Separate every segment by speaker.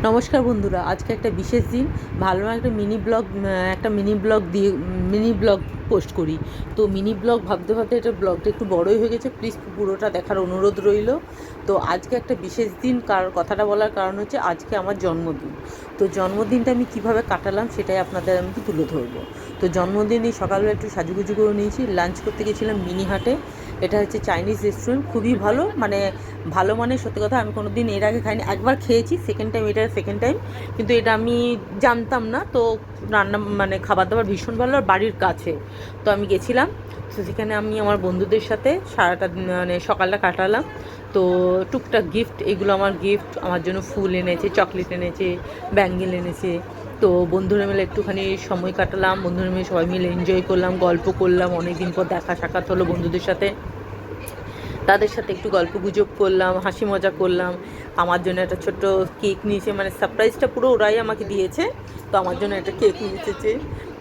Speaker 1: নমস্কার বন্ধুরা, আজকে একটা বিশেষ দিন। ভাবলাম একটা মিনি ব্লগ পোস্ট করি। তো মিনি ব্লগ ভাবতে ভাবতে এটা ব্লগটা একটু বড়ই হয়ে গেছে, প্লিজ পুরোটা দেখার অনুরোধ রইল। তো আজকে একটা বিশেষ দিন, কথাটা বলার কারণ হচ্ছে আজকে আমার জন্মদিন। তো জন্মদিনটা আমি কিভাবে কাটালাম সেটাই আপনাদের আমি তুলে ধরবো। তো জন্মদিনে সকালবেলা একটু সাজুগুজু করে নিয়েছি, লাঞ্চ করতে গেছিলাম মিনি হাটে। এটা হচ্ছে চাইনিজ রেস্টুরেন্ট, খুবই ভালো, মানে সত্যি কথা আমি কোনো দিন এর আগে খাইনি, একবার খেয়েছি, সেকেন্ড টাইম। কিন্তু এটা আমি জানতাম না। তো খাবার দাবার ভীষণ ভালো, আর বাড়ির কাছে। তো আমি গেছিলাম, তো সেখানে আমি আমার বন্ধুদের সাথে সারাটা সকালটা কাটালাম। তো টুকটাক গিফট, এগুলো আমার গিফট, আমার জন্য ফুল এনেছে, চকলেট এনেছে, ব্যাঙ্গেল এনেছে। তো বন্ধুরা মিলে একটুখানি সময় কাটালাম, বন্ধুরা মিলে সবাই মিলে এনজয় করলাম, গল্প করলাম, অনেক দিন পর দেখা সাক্ষাৎ হলো বন্ধুদের সাথে। তাদের সাথে একটু গল্প গুজব করলাম, হাসি মজা করলাম। আমার জন্য একটা ছোট্ট কেক নিয়েছে, সারপ্রাইজটা পুরো ওরাই আমাকে দিয়েছে। তো আমার জন্য একটা কেক নিয়ে এসেছে।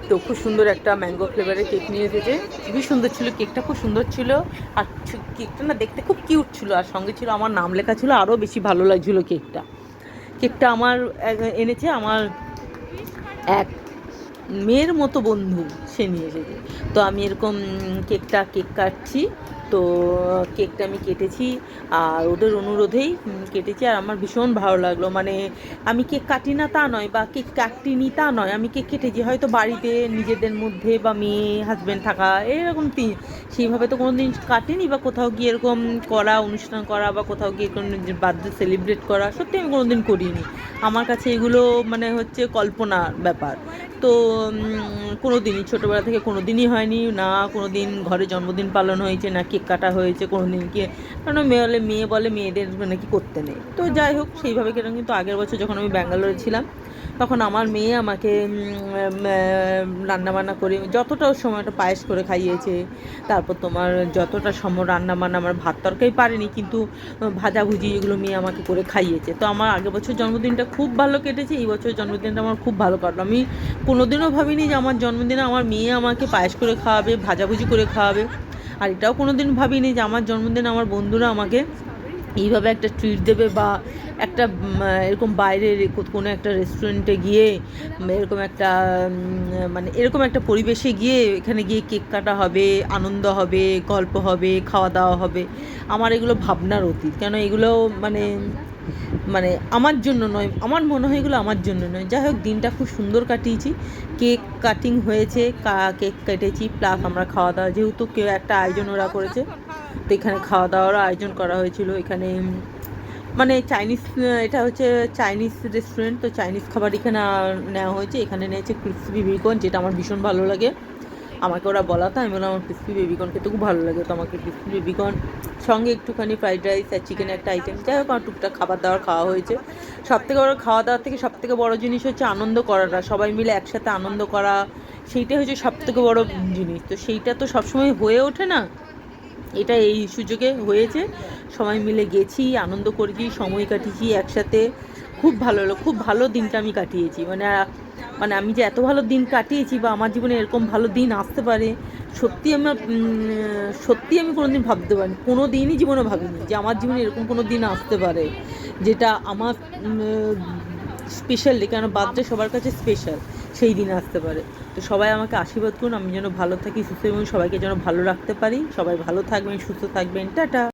Speaker 1: তো খুব সুন্দর একটা ম্যাঙ্গো ফ্লেভারের কেক নিয়ে এসেছে, খুবই সুন্দর ছিল কেকটা, খুব সুন্দর ছিল। আর কেকটা না দেখতে খুব কিউট ছিল, আর সঙ্গে ছিল আমার নাম লেখা ছিল, আরও বেশি ভালো লাগছিলো কেকটা আমার এনেছে আমার এক মেয়ের মতো বন্ধু, সে নিয়ে এসেছে। তো আমি এরকম কেক কাটছি। তো কেকটা আমি কেটেছি, আর ওদের অনুরোধেই কেটেছি। আর আমার ভীষণ ভালো লাগলো, আমি কেক কাটি না তা নয়, বা কেক কাটিনি তা নয়, আমি কেক কেটেছি হয়তো বাড়িতে নিজেদের মধ্যে, বা মেয়ে হাজব্যান্ড থাকা এরকম সেইভাবে তো কোনো দিন কাটিনি, বা কোথাও গিয়ে এরকম অনুষ্ঠান করা, বা কোথাও গিয়ে কোনো বার্থডে সেলিব্রেট করা সত্যি আমি কোনো দিন করিনি। আমার কাছে এগুলো হচ্ছে কল্পনার ব্যাপার। তো কোনো দিনই ছোটোবেলা থেকে কোনো দিনই হয়নি, না কোনো দিন ঘরে জন্মদিন পালন হয়েছে, না কেক কাটা হয়েছে কোনো দিন। কারণ মেয়ে বলে মেয়েদের নাকি করতে নেই। তো যাই হোক, সেইভাবে কেন, কিন্তু আগের বছর যখন আমি ব্যাঙ্গালোরে ছিলাম, তখন আমার মেয়ে আমাকে রান্নাবান্না করে যতটা সময়টা পায়েস করে খাইয়েছে। তারপর তোমার যতটা সময় রান্নাবান্না, আমার ভাত তরকারি পারিনি, কিন্তু ভাজাভুজি এগুলো মেয়ে আমাকে করে খাইয়েছে। তো আমার আগের বছর জন্মদিনটা খুব ভালো কেটেছে, এই বছর জন্মদিনটা আমার খুব ভালো কাটলো। আমি কোনোদিনও ভাবিনি যে আমার জন্মদিনে আমার মেয়ে আমাকে পায়েস করে খাওয়াবে, ভাজাভুজি করে খাওয়াবে। আর এটাও কোনোদিন ভাবিনি যে আমার জন্মদিনে আমার বন্ধুরা আমাকে এইভাবে একটা ট্রিট দেবে, বা একটা এরকম বাইরে কোনো একটা রেস্টুরেন্টে গিয়ে এরকম একটা পরিবেশে গিয়ে, এখানে গিয়ে কেক কাটা হবে, আনন্দ হবে, গল্প হবে, খাওয়া দাওয়া হবে। আমার এগুলো ভাবনার অতীত, কেন এগুলো আমার জন্য নয়, আমার মনে হয় এগুলো আমার জন্য নয়। যাই হোক, দিনটা খুব সুন্দর কাটিয়েছি। কেক কাটিং হয়েছে, কেক কেটেছি, প্লাস আমরা খাওয়া দাওয়া, যেহেতু কেউ একটা আয়োজন ওরা করেছে, তো এখানে খাওয়া দাওয়ারও আয়োজন করা হয়েছিল। এখানে চাইনিজ, এটা হচ্ছে চাইনিজ রেস্টুরেন্ট, তো চাইনিজ খাবার এখানে নেওয়া হয়েছে। এখানে নিয়েছে ক্রিসপি বেবিকর্ন, যেটা আমার ভীষণ ভালো লাগে। আমাকে ওরা বলাতে আমি বললাম আমার ক্রিসপি বেবিকর্ন খেতে খুব ভালো লাগে। তো আমাকে ক্রিসপি বেবিকর্ন সঙ্গে একটুখানি ফ্রাইড রাইস আর চিকেনের একটা আইটেম, যাই হোক আমার টুকটাক খাবার দাবার খাওয়া হয়েছে। সবথেকে বড় খাওয়া দাওয়ার থেকে সবথেকে বড় জিনিস হচ্ছে আনন্দ করাটা, সবাই মিলে একসাথে আনন্দ করা, সেইটাই হচ্ছে সবথেকে বড় জিনিস। তো সেইটা তো সবসময় হয়ে ওঠে না, এটা এই সুযোগে হয়েছে। সবাই মিলে গেছি, আনন্দ করেছি, সময় কাটিয়েছি একসাথে, খুব ভালো হলো, খুব ভালো দিনটা আমি কাটিয়েছি। আমি যে এত ভালো দিন কাটিয়েছি, বা আমার জীবনে এরকম ভালো দিন আসতে পারে, সত্যি আমি কোনো দিন ভাবতে পারিনি, কোনো দিনই জীবনে ভাবিনি যে আমার জীবনে এরকম কোনো দিন আসতে পারে, যেটা আমার স্পেশাল ডে। কেন বার্থডে সবার কাছে স্পেশাল, সেই দিন আসতে পারে। তো সবাই আমাকে আশীর্বাদ করুন, আমি যেন ভালো থাকি, সুস্থ, এবং সবাইকে যেন ভালো রাখতে পারি। সবাই ভালো থাকবেন, সুস্থ থাকবেন, টাটা।